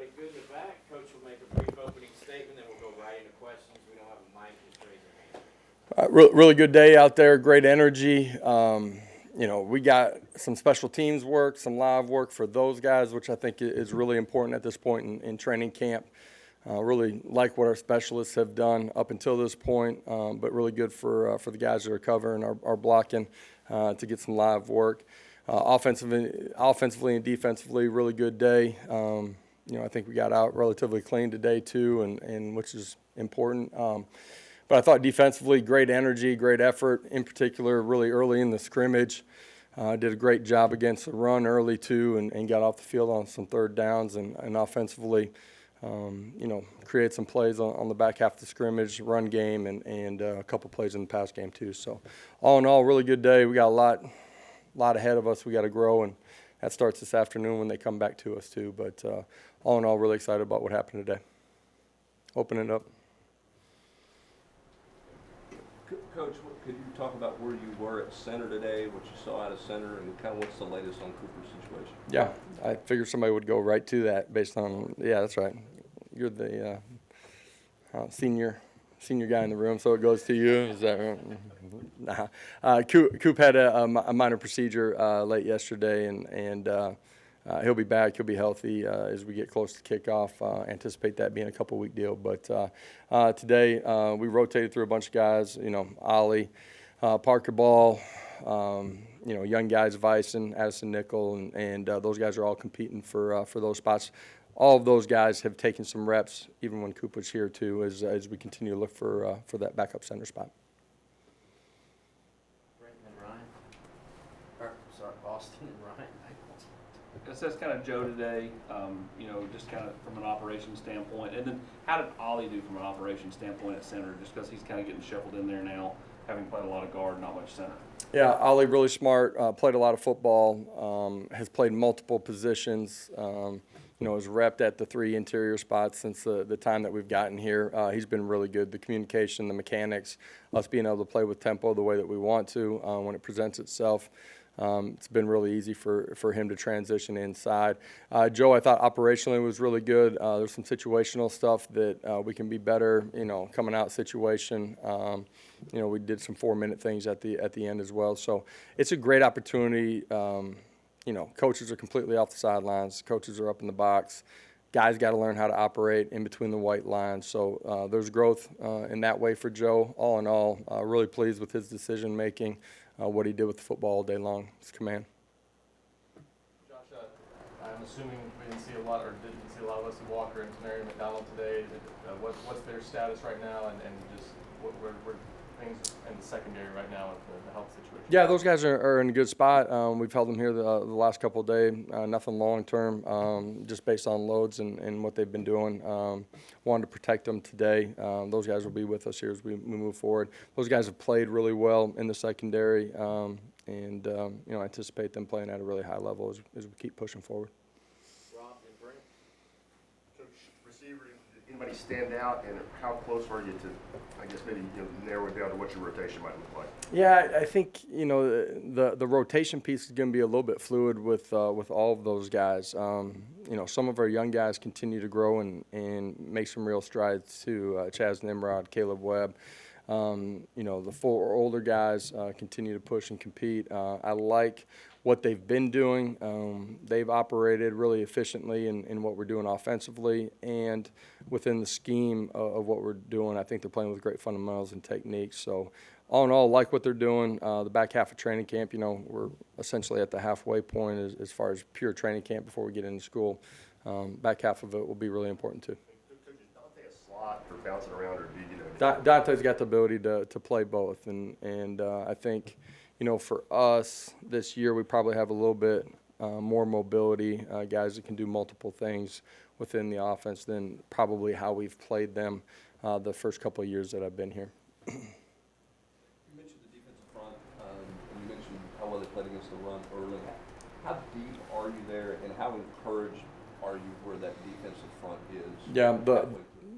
everybody good in the back. Coach will make a brief opening statement, then we'll go right into questions. We don't have a mic, just raise your hand. Really good day out there, great energy. We got some special teams work, some live work for those guys, which I think is really important at this point in training camp. Really like what our specialists have done up until this point, but really good for the guys that are covering our blocking to get some live work. Offensively and defensively, really good day. I think we got out relatively clean today too, and which is important. But I thought defensively, great energy, great effort. In particular, really early in the scrimmage, did a great job against the run early too, and got off the field on some third downs. And offensively, create some plays on the back half of the scrimmage, run game, and a couple plays in the pass game too. So all in all, really good day. We got a lot ahead of us. We got to grow, and that starts this afternoon when they come back to us too. But all in all, really excited about what happened today. Open it up. Coach, could you talk about where you were at center today, what you saw out of center, and kind of what's the latest on Cooper's situation? Yeah, I figured somebody would go right to that based on, yeah, that's right. You're the senior guy in the room, so it goes to you. Is that right? Nah. Coop had a minor procedure late yesterday, and he'll be back. He'll be healthy as we get close to kickoff. Anticipate that being a couple-week deal. But today we rotated through a bunch of guys. Ollie, Parker Ball, young guys, Vicen, Addison Nickel, and those guys are all competing for those spots. All of those guys have taken some reps, even when Coop was here too, as we continue to look for that backup center spot. Brent and Ryan. Austin and Ryan. That's kind of Joe today, just kind of from an operation standpoint. And then how did Ollie do from an operation standpoint at center, just because he's kind of getting shuffled in there now, having played a lot of guard, not much center? Yeah, Ollie really smart, played a lot of football, has played multiple positions, has repped at the 3 interior spots since the time that we've gotten here. He's been really good. The communication, the mechanics, us being able to play with tempo the way that we want to when it presents itself. It's been really easy for him to transition inside. Joe, I thought operationally was really good. There's some situational stuff that we can be better, coming out situation. We did some 4-minute things at the end as well. So it's a great opportunity. Coaches are completely off the sidelines. Coaches are up in the box. Guys got to learn how to operate in between the white lines. So there's growth in that way for Joe. All in all, really pleased with his decision making. What he did with the football all day long, his command. Josh, I'm assuming we didn't see a lot of Wesley Walker and Tenary McDonald today. What's their status right now, and just where things in the secondary right now with the health situation? Yeah, those guys are in a good spot. We've held them here the last couple of days. Nothing long term, just based on loads and what they've been doing. Wanted to protect them today. Those guys will be with us here as we move forward. Those guys have played really well in the secondary, and anticipate them playing at a really high level as we keep pushing forward. Rob and Brent. Coach, receiver, did anybody stand out, and how close were you to, I guess, maybe narrow it down to what your rotation might look like? Yeah, I think the rotation piece is going to be a little bit fluid with all of those guys. Some of our young guys continue to grow and make some real strides too. Chaz Nimrod, Caleb Webb. The 4 older guys continue to push and compete. I like what they've been doing. They've operated really efficiently in what we're doing offensively and within the scheme of what we're doing. I think they're playing with great fundamentals and techniques. So all in all, like what they're doing. The back half of training camp, we're essentially at the halfway point as far as pure training camp before we get into school. Back half of it will be really important too. Coach, is Dante a slot for bouncing around, or do you Dante's got the ability to play both, and I think, for us this year we probably have a little bit more mobility, guys that can do multiple things within the offense than probably how we've played them the first couple of years that I've been here. You mentioned the defensive front, and you mentioned how well they played against the run early. How deep are you there, and how encouraged are you where that defensive front is?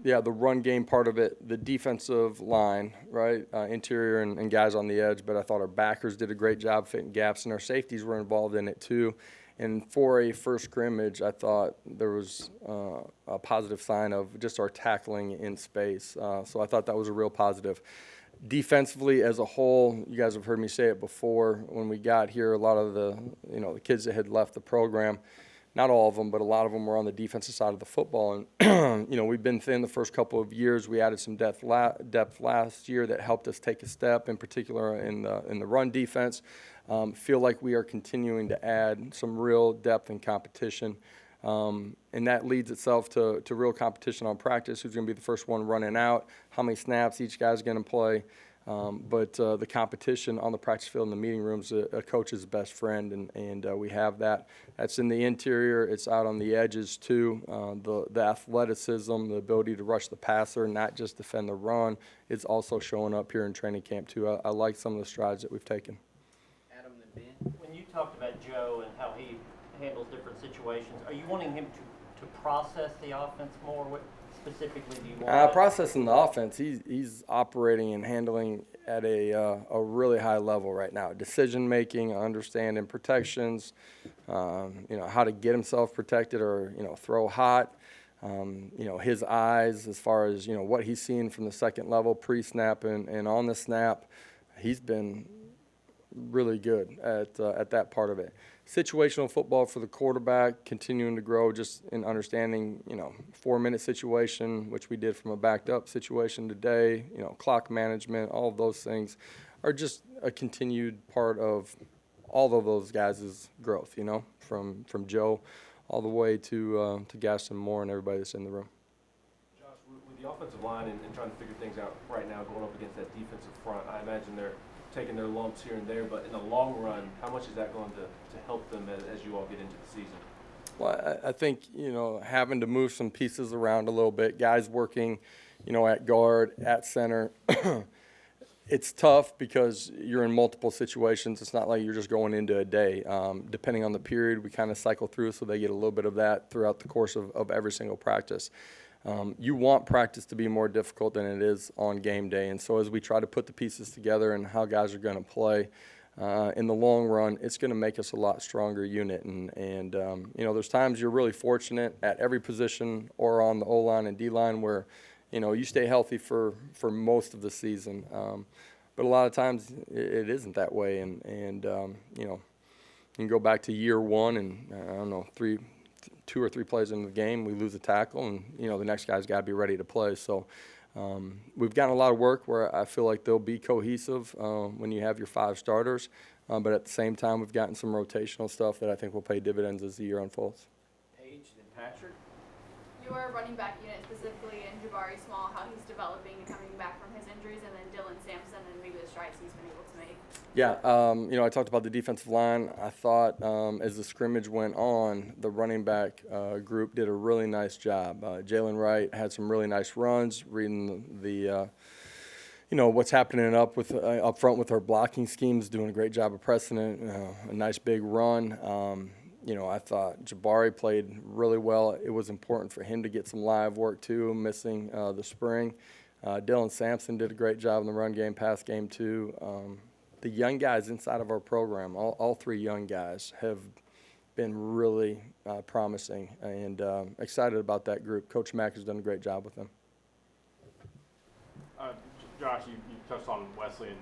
Yeah, the run game part of it, the defensive line, right, interior and guys on the edge, but I thought our backers did a great job fitting gaps, and our safeties were involved in it too. And for a first scrimmage, I thought there was a positive sign of just our tackling in space. So I thought that was a real positive. Defensively as a whole, you guys have heard me say it before, when we got here, a lot of the kids that had left the program, not all of them, but a lot of them were on the defensive side of the football. And, we've been thin the first couple of years. We added some depth last year that helped us take a step, in particular in the run defense. Feel like we are continuing to add some real depth and competition. And that leads itself to real competition on practice. Who's going to be the first one running out? How many snaps each guy's going to play? But the competition on the practice field and the meeting rooms, a coach's best friend, and we have that. That's in the interior. It's out on the edges too. The athleticism, the ability to rush the passer, not just defend the run, it's also showing up here in training camp too. I like some of the strides that we've taken. Adam and Ben? When you talked about Joe and how he handles different situations, are you wanting him to process the offense more? What specifically do you want? Processing the offense, he's operating and handling at a really high level right now. Decision making, understanding protections, how to get himself protected or throw hot. His eyes as far as what he's seeing from the second level pre-snap and on the snap, he's been really good at that part of it. Situational football for the quarterback, continuing to grow just in understanding, 4-minute situation, which we did from a backed up situation today, clock management, all of those things are just a continued part of all of those guys' growth, from Joe all the way to Gaston Moore and everybody that's in the room. Josh, with the offensive line and trying to figure things out right now going up against that defensive front, I imagine they're taking their lumps here and there, but in the long run, how much is that going to help them as you all get into the season? Well, I think, having to move some pieces around a little bit, guys working, at guard, at center, it's tough because you're in multiple situations. It's not like you're just going into a day. Depending on the period, we kind of cycle through, so they get a little bit of that throughout the course of every single practice. You want practice to be more difficult than it is on game day. And so as we try to put the pieces together and how guys are going to play, in the long run, it's going to make us a lot stronger unit. And there's times you're really fortunate at every position or on the O-line and D-line where, you stay healthy for most of the season. But a lot of times it isn't that way. And you can go back to year one and, I don't know, 2 or 3 plays in the game, we lose a tackle, and the next guy's got to be ready to play. So we've gotten a lot of work where I feel like they'll be cohesive when you have your 5 starters, but at the same time, we've gotten some rotational stuff that I think will pay dividends as the year unfolds. Paige, then Patrick? Your running back unit specifically, and Jabari Small, how he's developing and coming back from his injuries, and then Dylan Sampson and maybe the strides he's been able to make. Yeah, I talked about the defensive line. I thought as the scrimmage went on, the running back group did a really nice job. Jalen Wright had some really nice runs, reading the what's happening up front with our blocking schemes, doing a great job of pressing it, a nice big run. I thought Jabari played really well. It was important for him to get some live work too, missing the spring. Dylan Sampson did a great job in the run game, pass game too. The young guys inside of our program, all 3 young guys, have been really promising, and excited about that group. Coach Mack has done a great job with them. Josh, you touched on Wesley and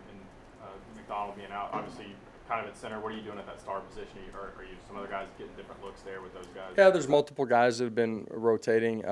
McDonald being out. Obviously, kind of at center. What are you doing at that star position? Are you some other guys getting different looks there with those guys? Yeah, there's multiple guys that have been rotating.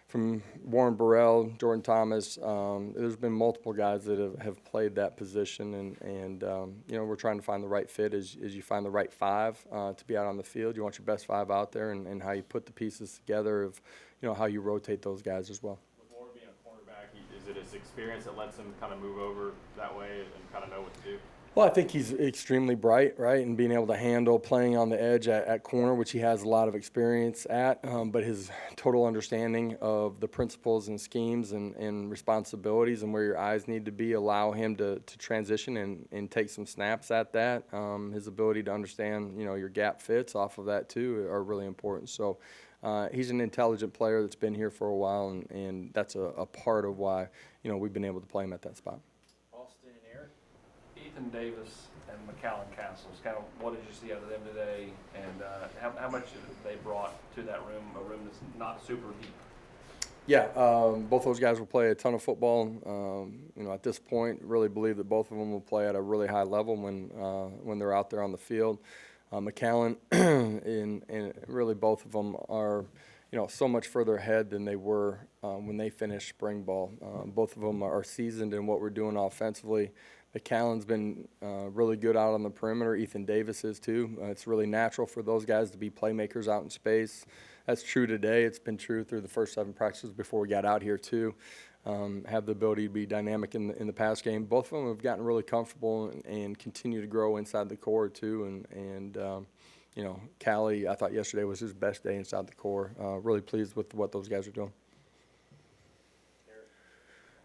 From Warren Burrell, Jordan Thomas, there's been multiple guys that have played that position, and we're trying to find the right fit as you find the right 5 to be out on the field. You want your best 5 out there, and how you put the pieces together of how you rotate those guys as well. With Warren being a cornerback, is it his experience that lets him kind of move over that way and kind of know what to do? Well, I think he's extremely bright, right, and being able to handle playing on the edge at corner, which he has a lot of experience at, but his total understanding of the principles and schemes and responsibilities and where your eyes need to be allow him to transition and take some snaps at that. His ability to understand, your gap fits off of that too are really important. So he's an intelligent player that's been here for a while, and that's a part of why, we've been able to play him at that spot. Austin and Eric? Ethan Davis and McAllen Castles. Kind of what did you see out of them today, and how much have they brought to that room, a room that's not super deep? Yeah, both those guys will play a ton of football. At this point, really believe that both of them will play at a really high level when they're out there on the field. McAllen and really both of them are, so much further ahead than they were when they finished spring ball. Both of them are seasoned in what we're doing offensively. McAllen's been really good out on the perimeter. Ethan Davis is too. It's really natural for those guys to be playmakers out in space. That's true today. It's been true through the first 7 practices before we got out here too. Have the ability to be dynamic in the pass game. Both of them have gotten really comfortable and continue to grow inside the core too. And Callie, I thought yesterday was his best day inside the core. Really pleased with what those guys are doing.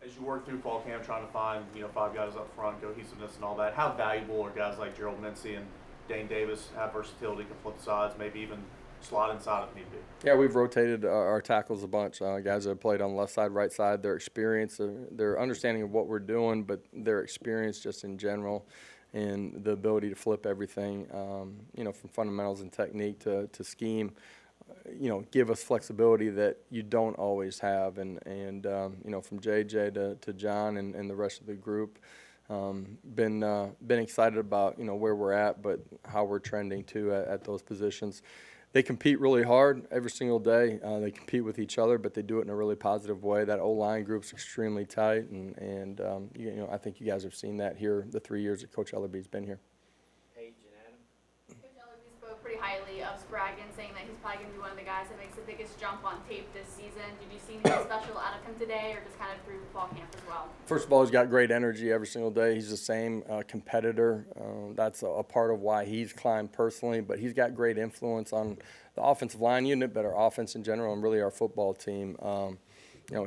As you work through fall camp trying to find, 5 guys up front, cohesiveness and all that, how valuable are guys like Gerald Mincy and Dane Davis, have versatility, can flip sides, maybe even slot inside if need be? Yeah, we've rotated our tackles a bunch. Guys that have played on the left side, right side, their experience, their understanding of what we're doing, but their experience just in general and the ability to flip everything, from fundamentals and technique to scheme, give us flexibility that you don't always have. And from JJ to John and the rest of the group, been excited about, where we're at, but how we're trending too at those positions. They compete really hard every single day. They compete with each other, but they do it in a really positive way. That O-line group's extremely tight, and I think you guys have seen that here the 3 years that Coach Ellerby's been here. Paige and Adam? Coach Ellerby spoke pretty highly of Spraggan, saying that he's probably going to be one of the guys that makes the biggest jump on tape this season. Did you see anything special out of him today, or just kind of through fall camp as well? First of all, he's got great energy every single day. He's the same competitor. That's a part of why he's climbed personally, but he's got great influence on the offensive line unit, but our offense in general, and really our football team.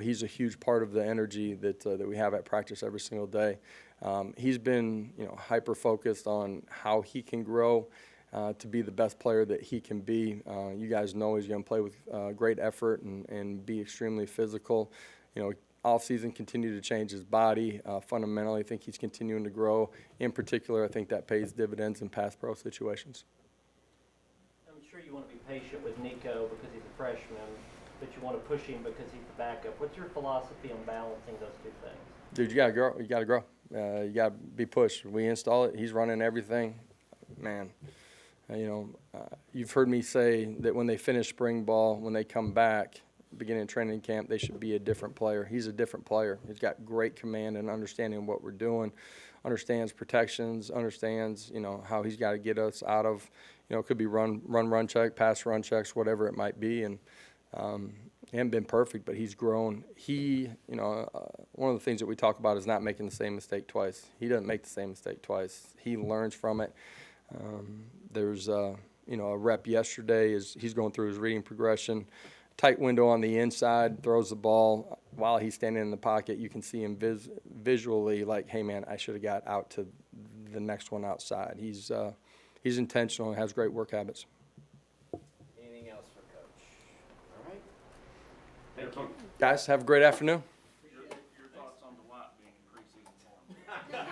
He's a huge part of the energy that we have at practice every single day. He's been, hyper focused on how he can grow to be the best player that he can be. You guys know he's going to play with great effort and be extremely physical. Off season, continue to change his body. Fundamentally, I think he's continuing to grow. In particular, I think that pays dividends in pass pro situations. I'm sure you want to be patient with Nico because he's a freshman, but you want to push him because he's the backup. What's your philosophy on balancing those two things? Dude, you gotta grow. You gotta grow. You gotta be pushed. We install it. He's running everything. Man, you've heard me say that when they finish spring ball, when they come back, beginning of training camp, they should be a different player. He's a different player. He's got great command and understanding of what we're doing, understands protections, understands, how he's got to get us out of, it could be run check, pass run checks, whatever it might be. And he hasn't been perfect, but he's grown. One of the things that we talk about is not making the same mistake twice. He doesn't make the same mistake twice. He learns from it. There's a rep yesterday is he's going through his reading progression. Tight window on the inside, throws the ball. While he's standing in the pocket, you can see him visually like, hey, man, I should have got out to the next one outside. He's intentional and has great work habits. Anything else for Coach? All right. Thank you. Guys, have a great afternoon.